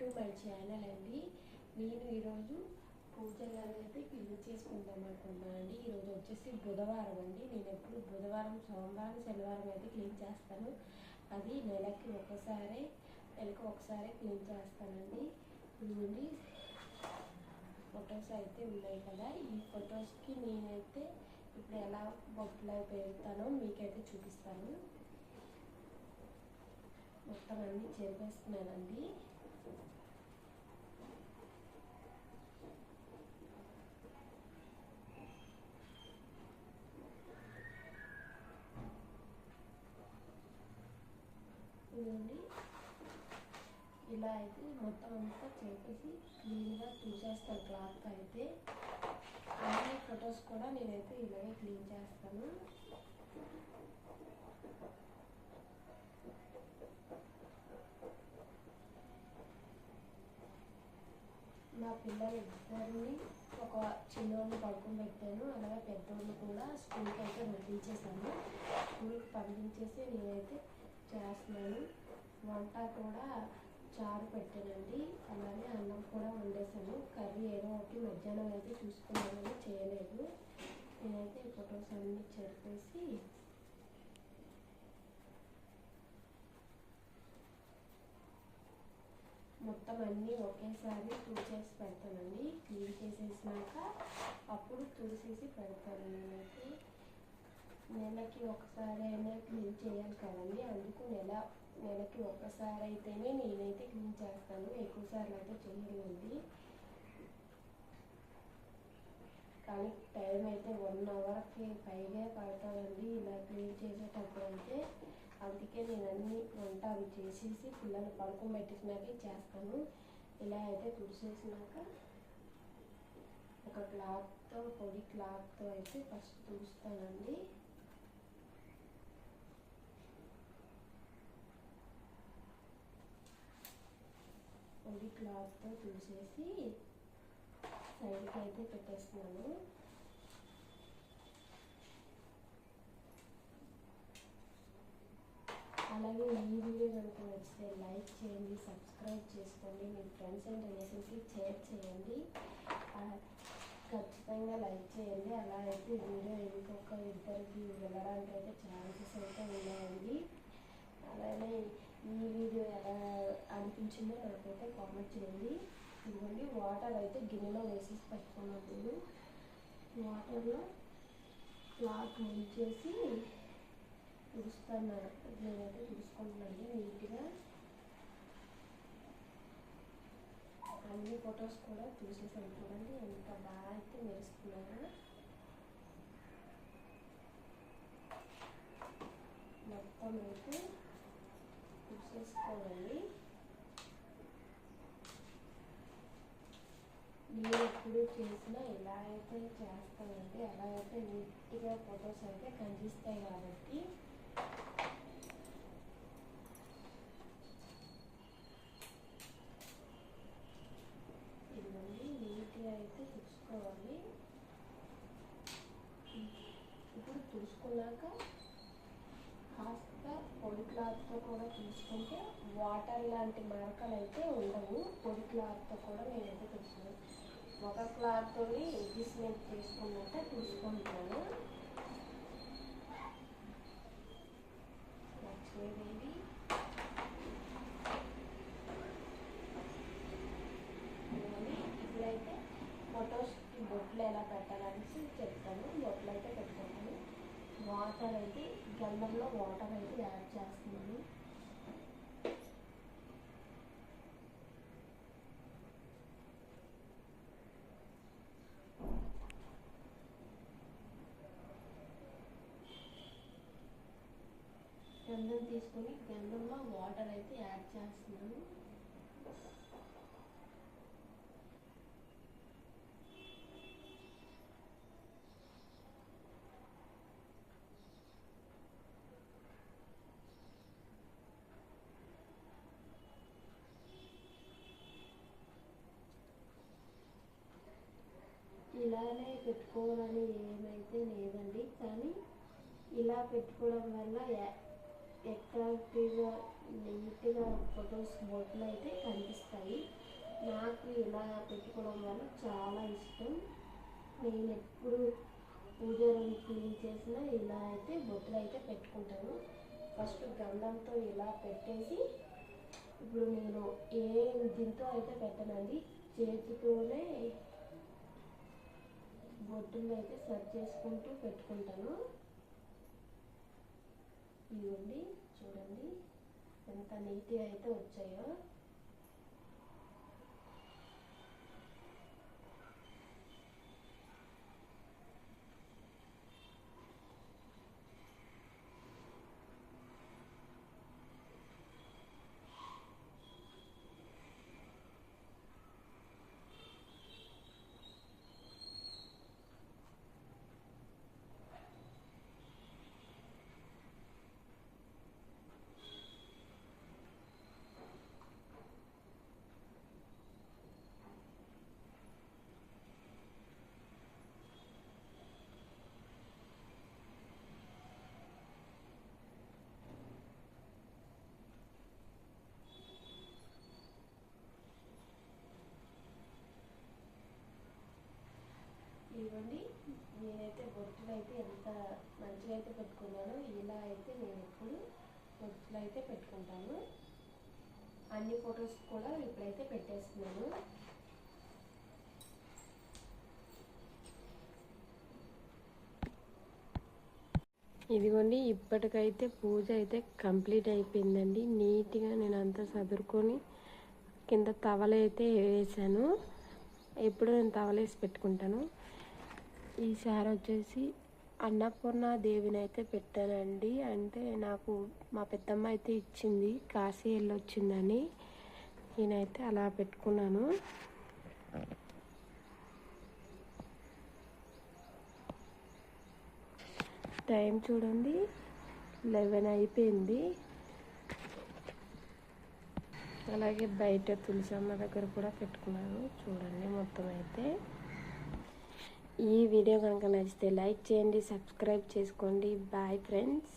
To my channel అండి. నేను ఈరోజు పూజ గది అయితే క్లీన్ చేసుకుందాం అనుకుంటున్నానండి. ఈరోజు వచ్చేసి బుధవారం అండి. నేను ఎప్పుడు బుధవారం, సోమవారం, శనివారం అయితే క్లీన్ చేస్తాను. అది నెలకు ఒకసారి క్లీన్ చేస్తానండి. ఇదిగోండి ఫొటోస్ అయితే ఉన్నాయి కదా, ఈ ఫొటోస్కి నేనైతే ఇప్పుడు ఎలా బొట్లు పెడతానో మీకైతే చూపిస్తాను. మొత్తం అన్నీ చెరిపేస్తున్నానండి. ఇదండి ఇలా అయితే మొత్తం అంతా చేసేసి క్లీన్గా తీసేస్తాను క్లాత్తో అయితే. అన్ని ఫొటోస్ కూడా నేనైతే ఇలాగే క్లీన్ చేస్తాను. మా పిల్లలు ఇద్దరిని, ఒక చిన్నోడిని పడుకోబెట్టాను, అలాగే పెద్దోడిని కూడా స్కూల్కి అయితే పంపించేసాను. స్కూల్కి పంపించేసి నేనైతే చేస్తున్నాను. వంట కూడా చారు పెట్టానండి, అలాగే అన్నం కూడా వండేసాను. కర్రీ ఏదో ఒకటి మధ్యాహ్నం అయితే చూసుకున్నానని చేయలేదు. నేనైతే ఈ ఫొటోస్ అన్నీ చెరిపేసి మొత్తం అన్నీ ఒకేసారి తుడిచేసి పెడతానండి. క్లీన్ చేసేసినాక అప్పుడు తుడిచేసి పెడతాను. నేనైతే నెలకి ఒకసారి అయినా క్లీన్ చేయాలి కదండి, అందుకు నెలకి ఒక్కసారి అయితేనే నేనైతే క్లీన్ చేస్తాను. ఎక్కువసార్లు అయితే చేయలేండి. కానీ టైం అయితే 1 అవర్కి పైగా పడతానండి ఇలా క్లీన్ చేసేటప్పుడు అయితే. అందుకే నేను అన్ని వంట అవి చేసేసి పిల్లలు పడుకోబెట్టేసినాకే చేస్తాను. ఇలా అయితే తుడిచేసినాక ఒక క్లాత్తో, పొడి క్లాత్తో అయితే ఫస్ట్ తుడుస్తానండి. పొడి క్లాత్తో తుడిచేసి సైడ్కి అయితే పెట్టేస్తున్నాను. అలాగే ఈ వీడియో కనుక నచ్చితే లైక్ చేయండి, సబ్స్క్రైబ్ చేసుకోండి, మీ ఫ్రెండ్స్ అండ్ రిలేటివ్స్కి షేర్ చేయండి. ఖచ్చితంగా లైక్ చేయండి. అలా అయితే వీడియో ఇంకొక ఇద్దరికి వెళ్ళడానికి అయితే ఛాన్సెస్ అయితే ఉన్నాయండి. అలానే ఈ వీడియో ఎలా అనిపించిందో నాకైతే కామెంట్ చేయండి. ఇదిగోండి వాటర్ అయితే గిన్నెలో వేసేసి పెట్టుకున్నాను. నేను వాటర్లో క్లాత్ ముంచేసి నేనైతే చూసుకుంటున్నాను నీట్గా. అన్ని ఫొటోస్ కూడా చూసేసాను చూడండి ఎంత బాగా అయితే మెరుస్తున్నాయో. మొత్తం అయితే చూసేసుకోవాలి. నేను ఎప్పుడు చేసినా ఇలా అయితే చేస్తానండి. అలా అయితే నీట్గా ఫొటోస్ అయితే కనిపిస్తాయి కాబట్టి. ఇవన్నీ నీట్గా అయితే తుడుచుకోవాలి. ఇప్పుడు తుడుచుకున్నాక కాస్త పొడి క్లాత్తో కూడా తుడుచుకుంటే వాటర్ లాంటి మరకలు అయితే ఉండవు. పొడి క్లాత్తో కూడా నేనైతే తుడుచుకున్నాను. ఒక క్లాత్తో అడ్జస్ట్మెంట్ చేసుకున్నట్టే తుడుచుకుంటాను. లక్ష్మీదేవి ఇప్పుడైతే ఫొటోస్కి బొట్లు ఎలా పెట్టాలనేసి చెప్తాను. బొట్లు అయితే పెట్టుకుంటాను. వాటర్ అయితే గంధంలో వాటర్ అయితే యాడ్ చేస్తున్నాను. గంధం తీసుకొని గంధంలో వాటర్ అయితే యాడ్ చేస్తున్నాను. ఇలానే పెట్టుకోవాలని ఏమైతే లేదండి, కానీ ఇలా పెట్టుకోవడం వల్ల అట్రాక్టివ్గా నీట్గా ఫొటోస్ బొట్లు అయితే కనిపిస్తాయి. నాకు ఇలా పెట్టుకోవడం వల్ల చాలా ఇష్టం. నేను ఎప్పుడు పూజ రూమ్ క్లీన్ చేసినా ఇలా అయితే బొట్లు అయితే పెట్టుకుంటాను. ఫస్ట్ గంధంతో ఇలా పెట్టేసి, ఇప్పుడు నేను ఏ దీంతో అయితే పెట్టనండి, చేతితోనే బొట్టులు అయితే సెట్ చేసుకుంటూ పెట్టుకుంటాను. ఇవ్వండి, చూడండి ఎంత నీట్గా అయితే వచ్చాయో. ఇవ్వండి, నేనైతే బొట్టులు అయితే ఎంత మంచిగా అయితే పెట్టుకున్నానో. ఇలా అయితే నేను ఎప్పుడు బొట్టులు అయితే పెట్టుకుంటాను. అన్ని ఫొటోస్ కూడా ఇప్పుడైతే పెట్టేస్తున్నాను. ఇదిగోండి, ఇప్పటికైతే పూజ అయితే కంప్లీట్ అయిపోయిందండి. నీట్గా నేను అంతా సదురుకొని కింద తవలైతే వేసాను. ఎప్పుడు నేను తవలేసి పెట్టుకుంటాను. ఈసారి వచ్చేసి అన్నపూర్ణ దేవిని అయితే పెట్టానండి. అంటే నాకు మా పెద్దమ్మ అయితే ఇచ్చింది, కాశీ వెళ్ళొచ్చిందని. నేనైతే అలా పెట్టుకున్నాను. టైం చూడండి, 11 అయిపోయింది. అలాగే బయట తులసమ్మ దగ్గర కూడా పెట్టుకున్నాను. చూడండి మొత్తం అయితే. ఈ వీడియో కనుక నచ్చితే లైక్ చేయండి, సబ్స్క్రైబ్ చేసుకోండి. Bye friends.